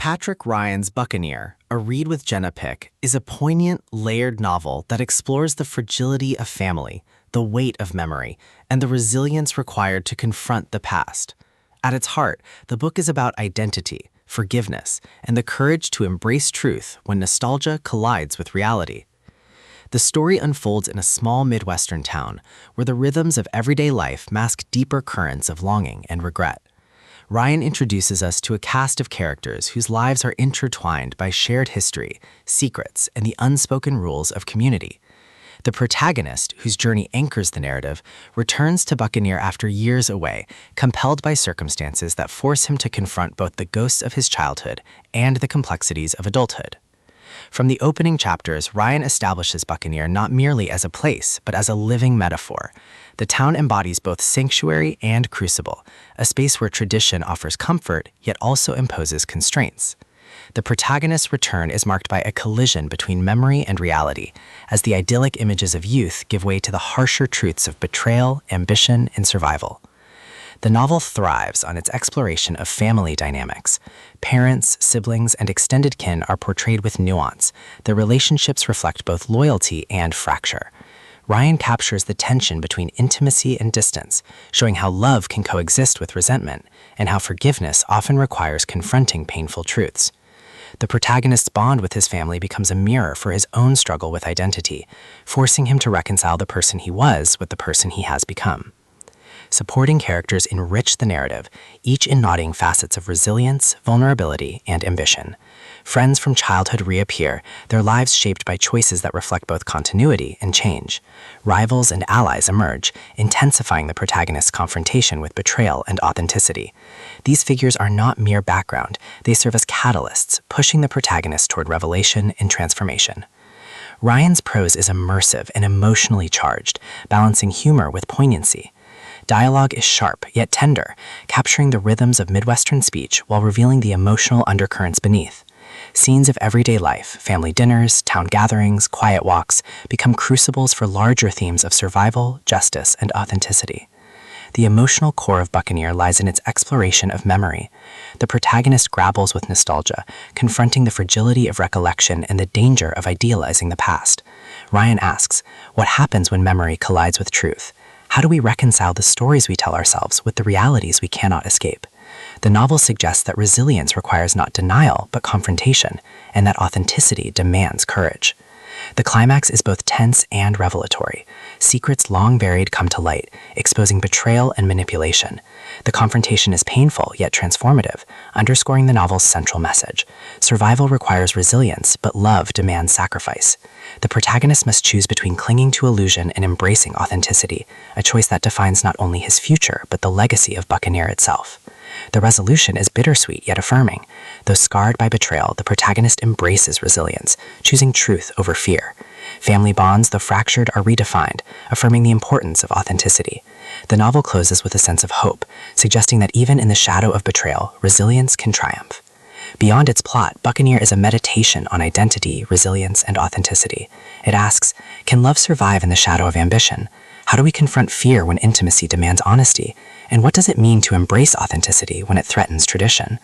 Patrick Ryan's Buccaneer, A Read with Jenna Pick, is a poignant, layered novel that explores the fragility of family, the weight of memory, and the resilience required to confront the past. At its heart, the book is about identity, forgiveness, and the courage to embrace truth when nostalgia collides with reality. The story unfolds in a small Midwestern town where the rhythms of everyday life mask deeper currents of longing and regret. Ryan introduces us to a cast of characters whose lives are intertwined by shared history, secrets, and the unspoken rules of community. The protagonist, whose journey anchors the narrative, returns to Buccaneer after years away, compelled by circumstances that force him to confront both the ghosts of his childhood and the complexities of adulthood. From the opening chapters, Ryan establishes Buccaneer not merely as a place, but as a living metaphor. The town embodies both sanctuary and crucible, a space where tradition offers comfort, yet also imposes constraints. The protagonist's return is marked by a collision between memory and reality, as the idyllic images of youth give way to the harsher truths of betrayal, ambition, and survival. The novel thrives on its exploration of family dynamics. Parents, siblings, and extended kin are portrayed with nuance. Their relationships reflect both loyalty and fracture. Ryan captures the tension between intimacy and distance, showing how love can coexist with resentment, and how forgiveness often requires confronting painful truths. The protagonist's bond with his family becomes a mirror for his own struggle with identity, forcing him to reconcile the person he was with the person he has become. Supporting characters enrich the narrative, each nodding facets of resilience, vulnerability, and ambition. Friends from childhood reappear, their lives shaped by choices that reflect both continuity and change. Rivals and allies emerge, intensifying the protagonist's confrontation with betrayal and authenticity. These figures are not mere background, they serve as catalysts, pushing the protagonist toward revelation and transformation. Ryan's prose is immersive and emotionally charged, balancing humor with poignancy. Dialogue is sharp, yet tender, capturing the rhythms of Midwestern speech while revealing the emotional undercurrents beneath. Scenes of everyday life, family dinners, town gatherings, quiet walks, become crucibles for larger themes of survival, justice, and authenticity. The emotional core of Buccaneer lies in its exploration of memory. The protagonist grapples with nostalgia, confronting the fragility of recollection and the danger of idealizing the past. Ryan asks, what happens when memory collides with truth? How do we reconcile the stories we tell ourselves with the realities we cannot escape? The novel suggests that resilience requires not denial, but confrontation, and that authenticity demands courage. The climax is both tense and revelatory. Secrets long buried come to light, exposing betrayal and manipulation. The confrontation is painful, yet transformative, underscoring the novel's central message. Survival requires resilience, but love demands sacrifice. The protagonist must choose between clinging to illusion and embracing authenticity, a choice that defines not only his future, but the legacy of Buccaneer itself. The resolution is bittersweet yet affirming. Though scarred by betrayal, the protagonist embraces resilience, choosing truth over fear. Family bonds, though fractured, are redefined, affirming the importance of authenticity. The novel closes with a sense of hope, suggesting that even in the shadow of betrayal, resilience can triumph. Beyond its plot, Buccaneer is a meditation on identity, resilience, and authenticity. It asks, can love survive in the shadow of ambition? How do we confront fear when intimacy demands honesty? And what does it mean to embrace authenticity when it threatens tradition?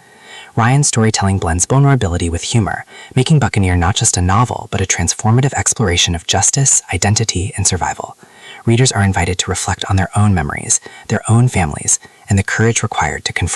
Ryan's storytelling blends vulnerability with humor, making Buccaneer not just a novel, but a transformative exploration of justice, identity, and survival. Readers are invited to reflect on their own memories, their own families, and the courage required to confront